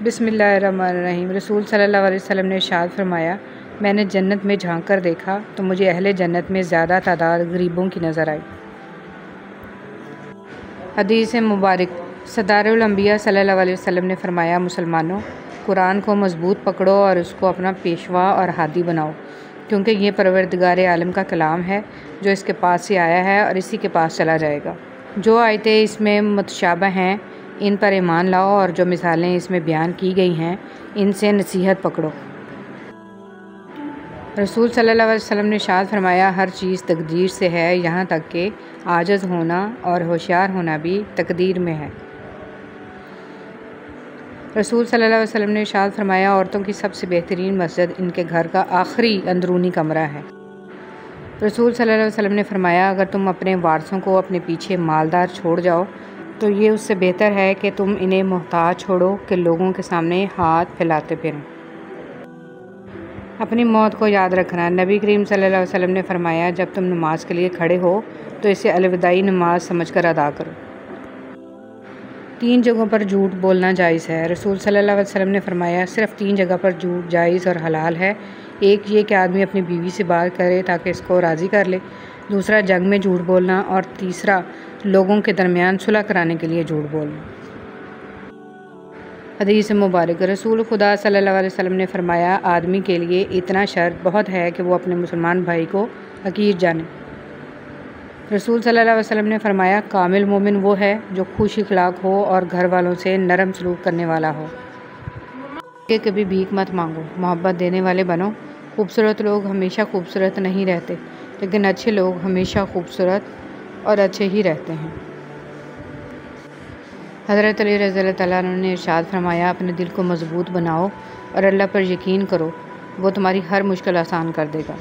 बिस्मिल्लाहिर्रहमानिर्रहीम। रसूल सल्लल्लाहु अलैहि वसल्लम ने इरशाद फरमाया, मैंने जन्नत में झांक कर देखा तो मुझे अहले जन्नत में ज़्यादा तादाद गरीबों की नज़र आई। हदीस मुबारक। सदारुल अंबिया सल्लल्लाहु अलैहि वसल्लम ने फरमाया, मुसलमानों, कुरान को मज़बूत पकड़ो और उसको अपना पेशवा और हादी बनाओ, क्योंकि ये परवरदिगार आलम का कलाम है जो इसके पास से आया है और इसी के पास चला जाएगा। जो आयतें इसमें मुतशाबह हैं इन पर ईमान लाओ और जो मिसालें इसमें बयान की गई हैं इनसे नसीहत पकड़ो। रसूल सल्लल्लाहु अलैहि वसल्लम ने इरशाद फरमाया, हर चीज़ तकदीर से है, यहाँ तक कि आजिज़ होना और होशियार होना भी तकदीर में है। रसूल सल्लल्लाहु अलैहि वसल्लम ने इरशाद फरमाया, औरतों की सबसे बेहतरीन मस्जिद इनके घर का आखिरी अंदरूनी कमरा है। रसूल सल्लल्लाहु अलैहि वसल्लम ने फरमाया, अगर तुम अपने वारसों को अपने पीछे मालदार छोड़ जाओ तो ये उससे बेहतर है कि तुम इन्हें मोहताज छोड़ो कि लोगों के सामने हाथ फैलाते फिरें। अपनी मौत को याद रखना। नबी करीम सल्लल्लाहु अलैहि वसल्लम ने फरमाया, जब तुम नमाज के लिए खड़े हो तो इसे अलविदाई नमाज समझकर अदा करो। 3 जगहों पर झूठ बोलना जायज़ है। रसूल सल्लल्लाहु अलैहि वसल्लम ने फरमाया, सिर्फ़ 3 जगह पर झूठ जायज़ और हलाल है। एक ये कि आदमी अपनी बीवी से बात करे ताकि इसको राज़ी कर ले, दूसरा जंग में झूठ बोलना, और तीसरा लोगों के दरमियान सुलह कराने के लिए झूठ बोलना। हदीस मुबारक। रसूल खुदा सल्लल्लाहु अलैहि वसल्लम ने फरमाया, आदमी के लिए इतना शर्त बहुत है कि वो अपने मुसलमान भाई को हकीर जाने। रसूल सल्लल्लाहु अलैहि वसल्लम ने फरमाया, कामिल मोमिन वो है जो खुश अखलाक हो और घर वालों से नरम सलूक करने वाला हो। कि कभी भीख मत मांगो, मोहब्बत देने वाले बनो। खूबसूरत लोग हमेशा खूबसूरत नहीं रहते, लेकिन अच्छे लोग हमेशा खूबसूरत और अच्छे ही रहते हैं। हज़रत अली रज़ियल्लाहु तआला अन्हु ने इरशाद फरमाया, अपने दिल को मज़बूत बनाओ और अल्लाह पर यकीन करो, वो तुम्हारी हर मुश्किल आसान कर देगा।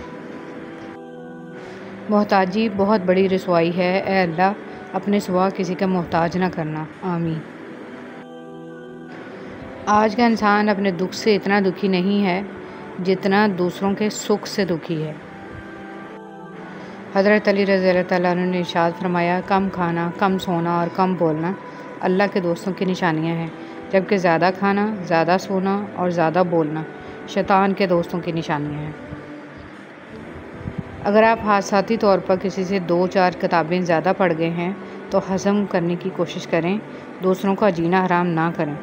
मोहताजी बहुत बड़ी रसवाई है, ए अल्लाह अपने सिवा किसी का मोहताज ना करना, आमीन। आज का इंसान अपने दुख से इतना दुखी नहीं है जितना दूसरों के सुख से दुखी है। हज़रत अली रज़ियल्लाहु तआला अन्हु ने इरशाद फरमाया, कम खाना, कम सोना और कम बोलना अल्लाह के दोस्तों की निशानियां हैं, जबकि ज़्यादा खाना, ज़्यादा सोना और ज़्यादा बोलना शैतान के दोस्तों की निशानियां हैं। अगर आप हादसाती तौर पर किसी से 2-4 किताबें ज़्यादा पढ़ गए हैं तो हज़म करने की कोशिश करें, दूसरों का जीना हराम ना करें।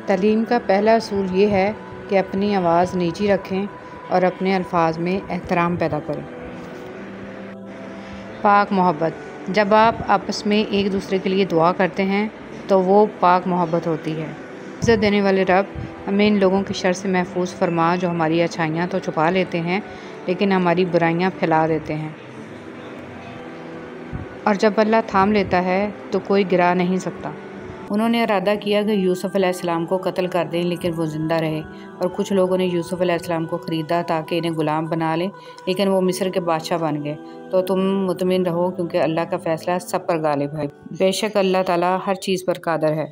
तालीम का पहला असूल ये है कि अपनी आवाज़ नीची रखें और अपने अल्फाज में एहतराम पैदा करें। पाक मोहब्बत। जब आप आपस में एक दूसरे के लिए दुआ करते हैं तो वो पाक मोहब्बत होती है। इज़्ज़त देने वाले रब, हमें इन लोगों की शर से महफूज फरमा जो हमारी अच्छाइयाँ तो छुपा लेते हैं लेकिन हमारी बुराइयाँ फैला देते हैं। और जब अल्लाह थाम लेता है तो कोई गिरा नहीं सकता। उन्होंने इरादा किया कि यूसुफ़ अलैहिस्सलाम को कत्ल कर दें, लेकिन वो ज़िंदा रहे, और कुछ लोगों ने यूसुफ़ अलैहिस्सलाम को ख़रीदा ताकि इन्हें ग़ुलाम बना लें, लेकिन वो मिस्र के बादशाह बन गए। तो तुम मुतमिन रहो, क्योंकि अल्लाह का फ़ैसला सब पर गालिब है। बेशक अल्लाह ताला हर चीज़ पर कादिर है।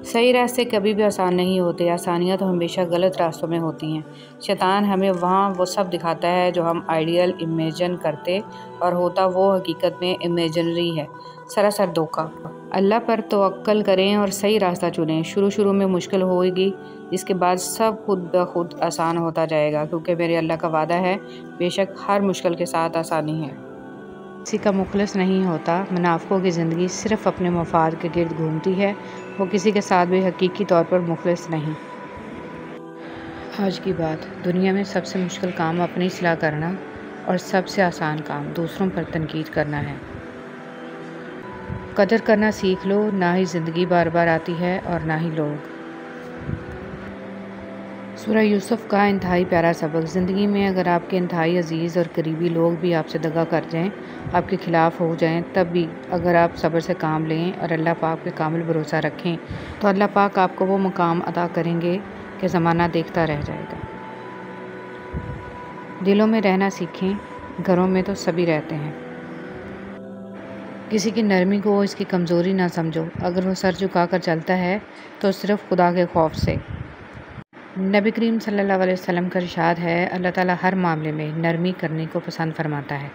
सही रास्ते कभी भी आसान नहीं होते, आसानियाँ तो हमेशा गलत रास्तों में होती हैं। शैतान हमें वहाँ वो सब दिखाता है जो हम आइडियल इमेजिन करते, और होता वो हकीकत में इमेजिनरी है, सरासर धोखा। अल्लाह पर तवक्कल करें और सही रास्ता चुनें। शुरू में मुश्किल होगी, इसके बाद सब खुद ब खुद आसान होता जाएगा, क्योंकि मेरे अल्लाह का वादा है, बेशक हर मुश्किल के साथ आसानी है। किसी का मुखलिस नहीं होता। मुनाफिकों की ज़िंदगी सिर्फ़ अपने मफाद के गिर्द घूमती है, वो किसी के साथ भी हकीकी तौर पर मुखलिस नहीं। आज की बात। दुनिया में सबसे मुश्किल काम अपनी इस्लाह करना और सबसे आसान काम दूसरों पर तनकीद करना है। कदर करना सीख लो, ना ही ज़िंदगी बार बार आती है और ना ही लोग। सूरह यूसुफ़ का इंतहाई प्यारा सबक। ज़िंदगी में अगर आपके इंतहाई अजीज़ और करीबी लोग भी आपसे दगा कर जाएं, आपके ख़िलाफ़ हो जाएं, तब भी अगर आप सब्र से काम लें और अल्लाह पाक पे कामिल भरोसा रखें तो अल्लाह पाक आपको वो मुकाम अता करेंगे कि ज़माना देखता रह जाएगा। दिलों में रहना सीखें, घरों में तो सभी रहते हैं। किसी की नरमी को इसकी कमज़ोरी ना समझो। अगर वो सर झुका कर चलता है तो सिर्फ़ खुदा के खौफ से। नबी करीम सल्लल्लाहु अलैहि वसल्लम का इरशाद है, अल्लाह ताला हर मामले में नरमी करने को पसंद फरमाता है।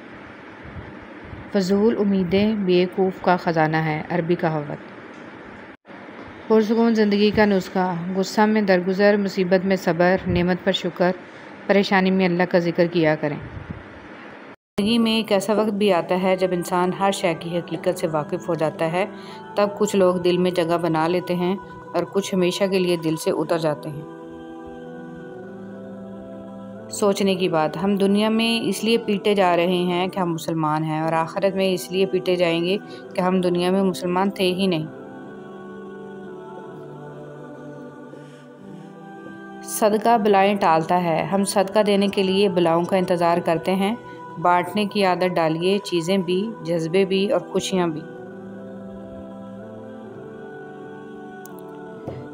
फ़ज़ूल उम्मीदें बेवकूफ़ का ख़जाना है, अरबी कहावत। पुरसुकून ज़िंदगी का नुस्खा। गुस्सा में दरगुजर, मुसीबत में सब्र, नेमत पर शुक्र, परेशानी में अल्लाह का ज़िक्र किया करें। ज़िंदगी में एक ऐसा वक्त भी आता है जब इंसान हर शय की हकीकत से वाकिफ़ हो जाता है। तब कुछ लोग दिल में जगह बना लेते हैं और कुछ हमेशा के लिए दिल से उतर जाते हैं। सोचने की बात, हम दुनिया में इसलिए पीटे जा रहे हैं कि हम मुसलमान हैं, और आखिरत में इसलिए पीटे जाएंगे कि हम दुनिया में मुसलमान थे ही नहीं। सदका बलाएं टालता है। हम सदका देने के लिए बलाओं का इंतज़ार करते हैं। बांटने की आदत डालिए, चीज़ें भी, जज्बे भी और खुशियाँ भी।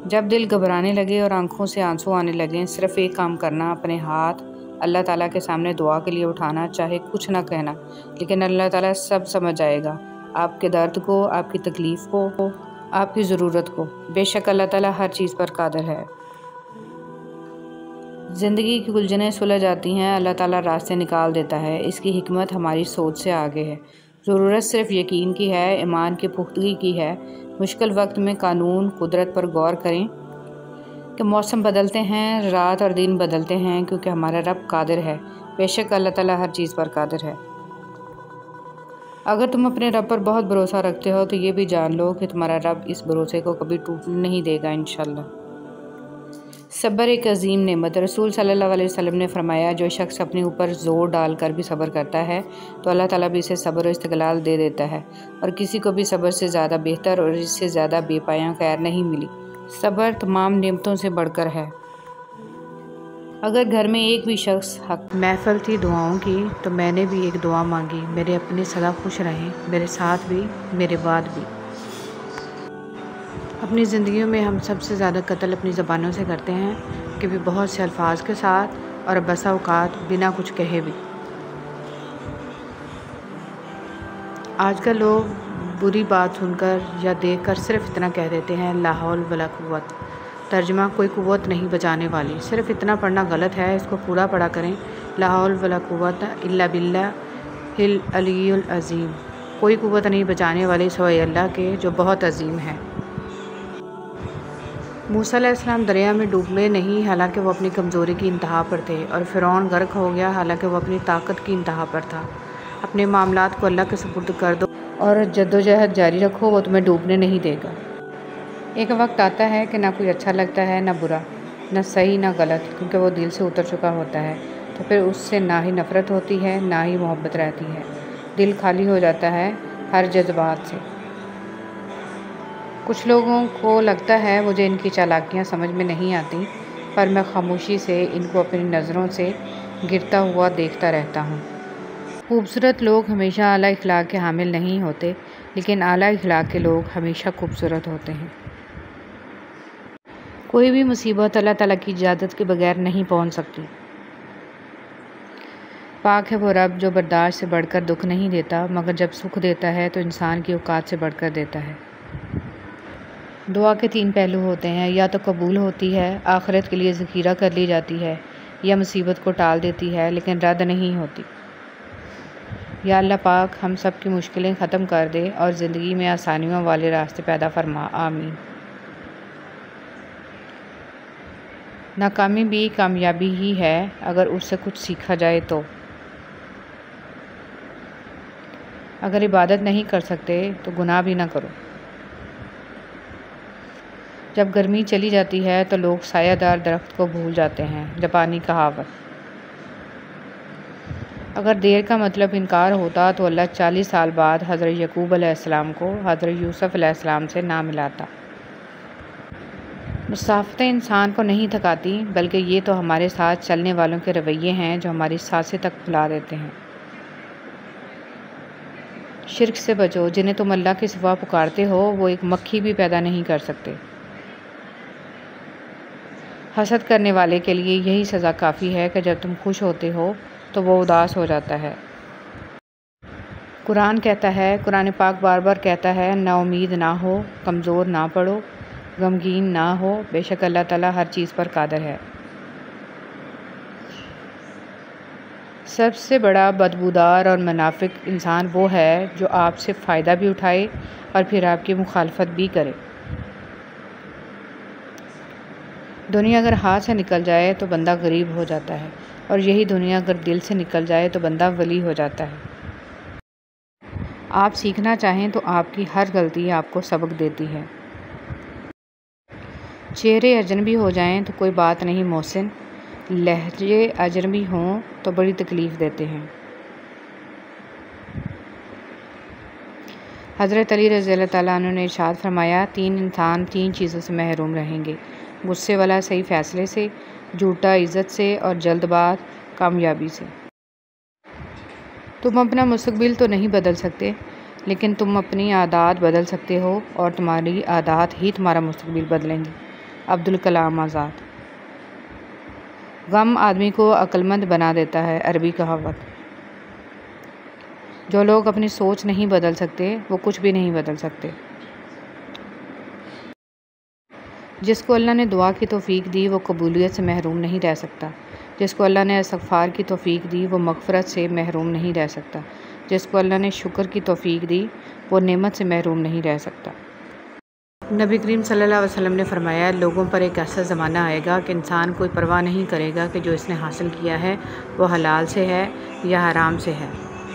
जब दिल घबराने लगे और आंखों से आंसू आने लगें, सिर्फ एक काम करना, अपने हाथ अल्लाह ताला के सामने दुआ के लिए उठाना। चाहे कुछ ना कहना, लेकिन अल्लाह ताला सब समझ जाएगा, आपके दर्द को, आपकी तकलीफ़ को, आपकी ज़रूरत को। बेशक अल्लाह ताला हर चीज़ पर कादिर है। ज़िंदगी की उलझनें सुलझ जाती हैं, अल्लाह ताला रास्ते निकाल देता है। इसकी हिकमत हमारी सोच से आगे है। ज़रूरत सिर्फ़ यकीन की है, ईमान की पुख्तगी की है। मुश्किल वक्त में कानून कुदरत पर गौर करें कि मौसम बदलते हैं, रात और दिन बदलते हैं, क्योंकि हमारा रब कादिर है। बेशक अल्लाह ताला हर चीज़ पर कादिर है। अगर तुम अपने रब पर बहुत भरोसा रखते हो तो ये भी जान लो कि तुम्हारा रब इस भरोसे को कभी टूटने नहीं देगा, इंशाल्लाह। सब्र एक अजीम नेमत। रसूल सल्लल्लाहु अलैहि वसल्लम ने फरमाया, जो शख्स अपने ऊपर ज़ोर डालकर भी सब्र करता है तो अल्लाह ताला भी इसे सब्र और इस्तिक़लाल दे देता है, और किसी को भी सब्र से ज़्यादा बेहतर और इससे ज़्यादा बेपाया खैर नहीं मिली। सब्र तमाम नेमतों से बढ़कर है। अगर घर में एक भी शख्स महफिल थी दुआओं की, तो मैंने भी एक दुआ मांगी, मेरे अपने सदा खुश रहें, मेरे साथ भी, मेरे बाद भी। अपनी ज़िंदगियों में हम सबसे ज़्यादा कत्ल अपनी ज़बानों से करते हैं, कि भी बहुत से अल्फाज के साथ और बसा औकात बिना कुछ कहे भी। आजकल लोग बुरी बात सुनकर या देखकर सिर्फ इतना कह देते हैं, ला हौल वला कुव्वत। तर्जुमा, कोई कुव्वत नहीं बचाने वाली। सिर्फ इतना पढ़ना गलत है, इसको पूरा पढ़ा करें, ला हौल वला कुव्वत इल्ला बिल्लाहिल अलीयुल अज़ीम। कोई कुव्वत नहीं बचाने वाली सिवाय अल्लाह के, जो बहुत अजीम है। मूसा अलैहिस्सलाम दरिया में डूबे नहीं, हालांकि वो अपनी कमज़ोरी की इंतहा पर थे, और फ़िरौन गर्क हो गया, हालांकि वो अपनी ताकत की इंतहा पर था। अपने मामलात को अल्लाह के सुपुर्द कर दो और जद्दोजहद जारी रखो, वो तुम्हें डूबने नहीं देगा। एक वक्त आता है कि ना कोई अच्छा लगता है, ना बुरा, ना सही ना गलत, क्योंकि वो दिल से उतर चुका होता है। तो फिर उससे ना ही नफ़रत होती है, ना ही मोहब्बत रहती है। दिल खाली हो जाता है हर जज्बात से। कुछ लोगों को लगता है मुझे इनकी चालाकियाँ समझ में नहीं आती, पर मैं खामोशी से इनको अपनी नज़रों से गिरता हुआ देखता रहता हूँ। खूबसूरत लोग हमेशा आला इखलाक के हामिल नहीं होते, लेकिन आला इखलाक के लोग हमेशा खूबसूरत होते हैं। कोई भी मुसीबत अल्लाह ताला की इजाज़त के बगैर नहीं पहुँच सकती। पाक है वो रब जो बर्दाश्त से बढ़कर दुख नहीं देता, मगर जब सुख देता है तो इंसान की औकात से बढ़कर देता है। दुआ के 3 पहलू होते हैं, या तो कबूल होती है, आखिरत के लिए ज़ख़ीरा कर ली जाती है, या मुसीबत को टाल देती है लेकिन रद्द नहीं होती। या अल्लाह पाक हम सब की मुश्किलें ख़त्म कर दे और ज़िंदगी में आसानियों वाले रास्ते पैदा फरमा, आमीन। नाकामी भी कामयाबी ही है अगर उससे कुछ सीखा जाए तो। अगर इबादत नहीं कर सकते तो गुनाह भी ना करो। जब गर्मी चली जाती है तो लोग सायादार दरख्त को भूल जाते हैं, जापानी कहावत। अगर देर का मतलब इनकार होता तो अल्लाह 40 साल बाद हज़रत यकूब अलैहिस्सलाम को हज़रत यूसुफ अलैहिस्सलाम से ना मिलाता। मुसाफ़तें इंसान को नहीं थकाती, बल्कि ये तो हमारे साथ चलने वालों के रवैये हैं जो हमारी सांसें तक फुला देते हैं। शिर्क से बचो, जिन्हें तुम अल्लाह के सिवा पुकारते हो वो एक मक्खी भी पैदा नहीं कर सकते। हसद करने वाले के लिए यही सज़ा काफ़ी है कि जब तुम खुश होते हो तो वो उदास हो जाता है। कुरान कहता है, कुरान पाक बार बार कहता है, ना उम्मीद ना हो, कमज़ोर ना पड़ो, गमगीन ना हो, बेशक अल्लाह ताला हर चीज़ पर कादिर है। सबसे बड़ा बदबूदार और मुनाफिक इंसान वो है जो आपसे फ़ायदा भी उठाए और फिर आपकी मुखालफत भी करे। दुनिया अगर हाथ से निकल जाए तो बंदा गरीब हो जाता है, और यही दुनिया अगर दिल से निकल जाए तो बंदा वली हो जाता है। आप सीखना चाहें तो आपकी हर गलती आपको सबक देती है। चेहरे अजनबी हो जाएं तो कोई बात नहीं मोहसिन, लहजे अजनबी हों तो बड़ी तकलीफ़ देते हैं। हज़रत अली रज़ियल्लाहु ताला अन्हु ने इरशाद फरमाया, 3 इंसान 3 चीज़ों से महरूम रहेंगे, गुस्से वाला सही फ़ैसले से, झूठा इज़्ज़त से, और जल्दबाज कामयाबी से। तुम अपना मुस्तकबिल तो नहीं बदल सकते, लेकिन तुम अपनी आदत बदल सकते हो, और तुम्हारी आदत ही तुम्हारा मुस्तकबिल बदलेंगी। अब्दुल कलाम आज़ाद। गम आदमी को अक्लमंद बना देता है, अरबी कहावत। जो लोग अपनी सोच नहीं बदल सकते वो कुछ भी नहीं बदल सकते। जिसको अल्लाह ने दुआ की तौफीक दी वो कबूलियत से महरूम नहीं रह सकता। जिसको अल्लाह ने इस्तग़फ़ार की तौफीक दी वो मग़फ़िरत से महरूम नहीं रह सकता। जिसको अल्लाह ने शुक्र की तौफीक दी वो नेमत से महरूम नहीं रह सकता। नबी करीम सल्लल्लाहु अलैहि वसल्लम ने फरमाया, लोगों पर एक ऐसा ज़माना आएगा कि इंसान कोई परवाह नहीं करेगा कि जो इसने हासिल किया है वो हलाल से है या हराम से है।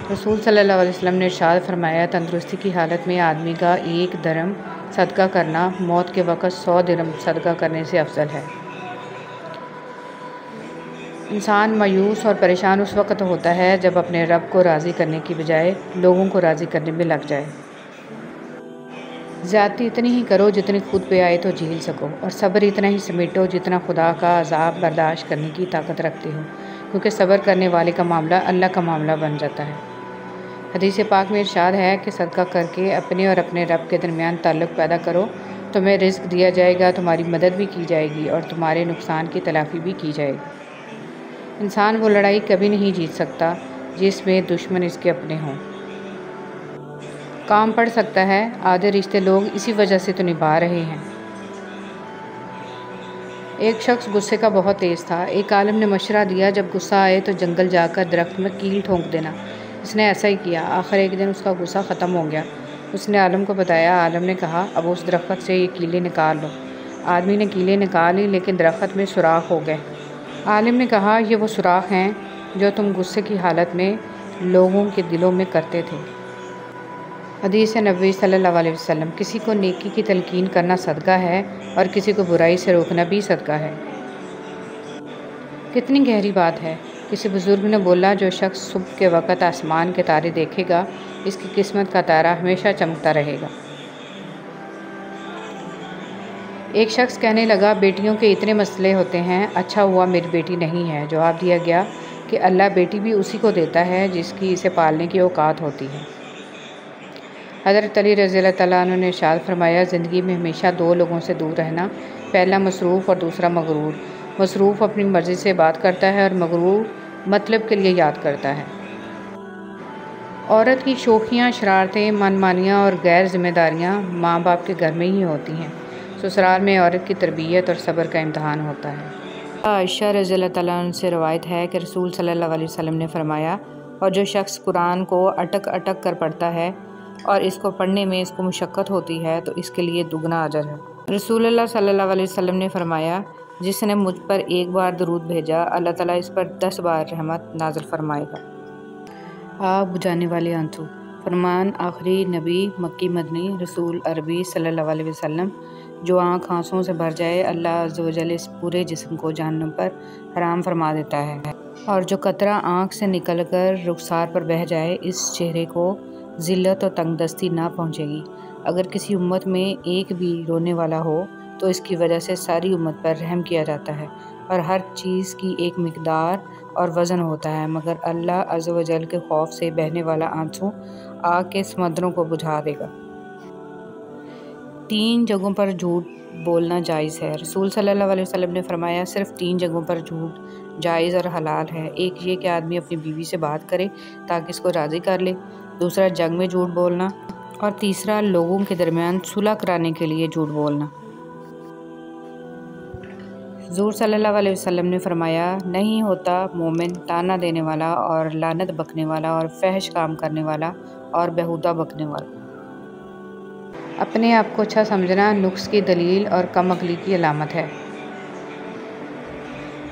रसूल सल्लल्लाहु अलैहि वसल्लम ने इरशाद फरमाया, तंदुरुस्ती की हालत में आदमी का 1 दिरहम सदका करना मौत के वक़्त 100 दिरहम सदका करने से अफजल है। इंसान मायूस और परेशान उस वक़्त होता है जब अपने रब को राज़ी करने की बजाय लोगों को राज़ी करने में लग जाए। ज़्यादती इतनी ही करो जितनी खुद पे आए तो झेल सको, और सब्र इतना ही समेटो जितना खुदा का अज़ाब बर्दाश्त करने की ताकत रखते हो, क्योंकि सब्र करने वाले का मामला अल्लाह का मामला बन जाता है। हदीस पाक में इरशाद है कि सदका करके अपने और अपने रब के दरमियान ताल्लुक़ पैदा करो, तुम्हें रिज़्क़ दिया जाएगा, तुम्हारी मदद भी की जाएगी और तुम्हारे नुकसान की तलाफ़ी भी की जाएगी। इंसान वो लड़ाई कभी नहीं जीत सकता जिसमें दुश्मन इसके अपने हों। काम पड़ सकता है, आधे रिश्ते लोग इसी वजह से तो निभा रहे हैं। एक शख्स गुस्से का बहुत तेज़ था। एक आलिम ने मशवरा दिया, जब गुस्सा आए तो जंगल जाकर दरख्त में कील ठोंक देना। उसने ऐसा ही किया। आखिर एक दिन उसका गुस्सा ख़त्म हो गया। उसने आलिम को बताया। आलिम ने कहा, अब उस दरख्त से ये कीलें निकाल लो। आदमी ने कीलें निकाल ली, लेकिन दरख्त में सुराख हो गए। आलिम ने कहा, ये वो सुराख हैं जो तुम गुस्से की हालत में लोगों के दिलों में करते थे। हदीस नबी सल्लल्लाहु अलैहि वसल्लम, किसी को नेकी की तलकीन करना सदका है और किसी को बुराई से रोकना भी सदका है। कितनी गहरी बात है। किसी बुज़ुर्ग ने बोला, जो शख्स सुबह के वक़्त आसमान के तारे देखेगा, इसकी किस्मत का तारा हमेशा चमकता रहेगा। एक शख्स कहने लगा, बेटियों के इतने मसले होते हैं, अच्छा हुआ मेरी बेटी नहीं है। जवाब दिया गया कि अल्लाह बेटी भी उसी को देता है जिसकी इसे पालने की औकात होती है। हज़रत अली रज़ियल्लाहु ताला अन्हु ने इरशाद फरमाया, ज़िंदगी में हमेशा 2 लोगों से दूर रहना, पहला मसरूफ़ और दूसरा मगरूर। मसरूफ़ अपनी मर्ज़ी से बात करता है और मगरूर मतलब के लिए याद करता है। औरत की शोखियाँ, शरारतें, मनमानियाँ और गैर ज़िम्मेदारियाँ माँ बाप के घर में ही होती हैं। ससुराल में औरत की तरबियत और सब्र का इम्तहान होता है। आयशा रज़ियल्लाहु ताला अन्हा से रवायत है कि रसूल सल्लल्लाहु अलैहि वसल्लम ने फरमाया, और जो शख्स कुरान को अटक अटक कर पढ़ता है और इसको पढ़ने में इसको मुशक्क़त होती है तो इसके लिए दुगना अजर है। रसूलुल्लाह सल्लल्लाहु अलैहि वसल्लम ने फरमाया, जिसने मुझ पर 1 बार दरूद भेजा, अल्लाह ताला इस पर 10 बार रहमत नाज़िल फरमाएगा। आग बुझाने वाले आंसू। फरमान आखिरी नबी मक्की मदनी रसूल अरबी सल्लल्लाहु अलैहि वसल्लम, जो आँख आंसुओं से भर जाए, अल्लाह अज़्ज़ व जल इस पूरे जिस्म को जहन्नम पर हराम फरमा देता है, और जो कतरा आँख से निकलकर रुखसार पर बह जाए, इस चेहरे को ज़िल्लत और तंगदस्ती ना पहुँचेगी। अगर किसी उम्मत में एक भी रोने वाला हो तो इसकी वजह से सारी उम्मत पर रहम किया जाता है, और हर चीज़ की एक मिक़दार और वज़न होता है, मगर अल्लाह अज़्ज़ व जल के खौफ से बहने वाला आंसू आग के समंदरों को बुझा देगा। 3 जगहों पर झूठ बोलना जायज़ है। रसूल सल्लल्लाहु अलैहि वसल्लम ने फरमाया, सिर्फ़ 3 जगहों पर झूठ जायज़ और हलाल है। एक ये कि आदमी अपनी बीवी से बात करे ताकि इसको राज़ी कर ले, दूसरा जंग में झूठ बोलना, और तीसरा लोगों के दरमियान सुलह कराने के लिए झूठ बोलना। हुज़ूर सल्लल्लाहु अलैहि वसल्लम ने फरमाया, नहीं होता मोमिन ताना देने वाला और लानत बकने वाला और फहश काम करने वाला और बेहुदा बकने वाला। अपने आप को अच्छा समझना नुक्स की दलील और कम अक्ली की अलामत है।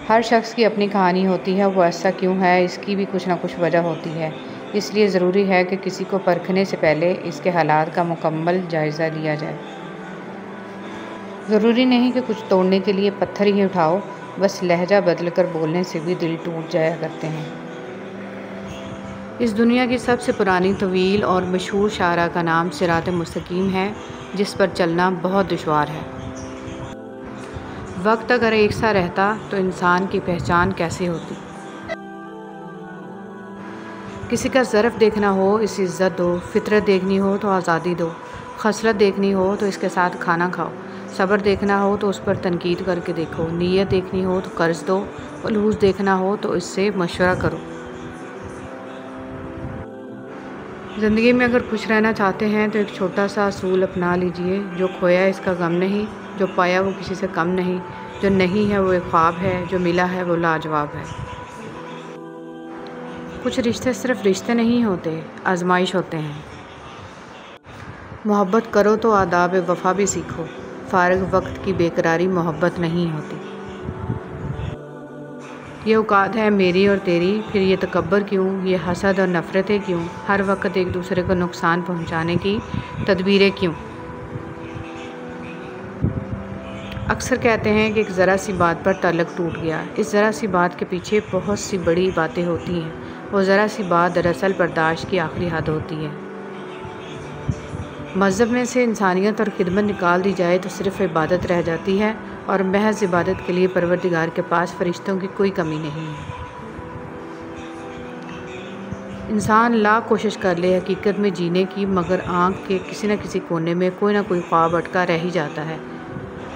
हर शख्स की अपनी कहानी होती है, वो ऐसा क्यों है इसकी भी कुछ ना कुछ वजह होती है। इसलिए ज़रूरी है कि किसी को परखने से पहले इसके हालात का मुकम्मल जायज़ा लिया जाए। ज़रूरी नहीं कि कुछ तोड़ने के लिए पत्थर ही उठाओ, बस लहजा बदल कर बोलने से भी दिल टूट जाया करते हैं। इस दुनिया की सबसे पुरानी तवील और मशहूर शायरा का नाम सिरात मुस्तकीम है, जिस पर चलना बहुत दुश्वार है। वक्त अगर एक सा रहता तो इंसान की पहचान कैसे होती। किसी का ज़रफ़ देखना हो इसे इज़्ज़त दो, फितरत देखनी हो तो आज़ादी दो, खसलत देखनी हो तो इसके साथ खाना खाओ, सब्र देखना हो तो उस पर तनकीद करके देखो, नीयत देखनी हो तो कर्ज़ दो, उलूज़ देखना हो तो इससे मशवरा करो। ज़िंदगी में अगर खुश रहना चाहते हैं तो एक छोटा सा असूल अपना लीजिए, जो खोया इसका गम नहीं, जो पाया वो किसी से कम नहीं, जो नहीं है वो एक ख्वाब है, जो मिला है वो लाजवाब है। कुछ रिश्ते सिर्फ रिश्ते नहीं होते, आजमाइश होते हैं। मोहब्बत करो तो आदाब वफ़ा भी सीखो, फ़ारिग वक्त की बेकरारी मोहब्बत नहीं होती। ये औकात है मेरी और तेरी, फिर ये तकब्बर क्यों, ये हसद और नफ़रतें क्यों, हर वक्त एक दूसरे को नुकसान पहुंचाने की तदबीरें क्यों। अक्सर कहते हैं कि एक ज़रा सी बात पर ताल्लुक़ टूट गया। इस ज़रा सी बात के पीछे बहुत सी बड़ी बातें होती हैं। वो ज़रा सी बात दरअसल बर्दाश्त की आखिरी हद होती है। मज़हब में से इंसानियत और खिदमत निकाल दी जाए तो सिर्फ़ इबादत रह जाती है, और महज इबादत के लिए परवरदिगार के पास फ़रिश्तों की कोई कमी नहीं है। इंसान लाख कोशिश कर ले हकीकत में जीने की, मगर आँख के किसी न किसी कोने में कोई ना कोई ख्वाब अटका रह ही जाता है।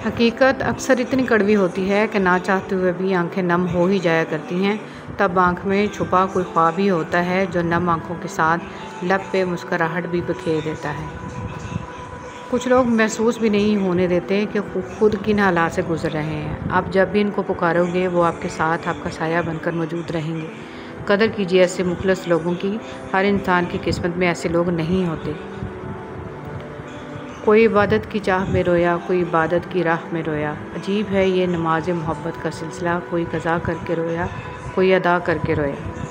हकीकत अक्सर इतनी कड़वी होती है कि ना चाहते हुए भी आंखें नम हो ही जाया करती हैं। तब आँख में छुपा कोई ख्वाब ही होता है जो नम आँखों के साथ लब पे मुस्कुराहट भी बिखेर देता है। कुछ लोग महसूस भी नहीं होने देते कि खुद किन हालात से गुजर रहे हैं। आप जब भी इनको पुकारोगे वो आपके साथ आपका साया बनकर मौजूद रहेंगे। कदर कीजिए ऐसे मुखलस लोगों की। हर इंसान की किस्मत में ऐसे लोग नहीं होते। कोई इबादत की चाह में रोया, कोई इबादत की राह में रोया। अजीब है ये नमाज मोहब्बत का सिलसिला, कोई कज़ा करके रोया, कोई अदा करके रोया।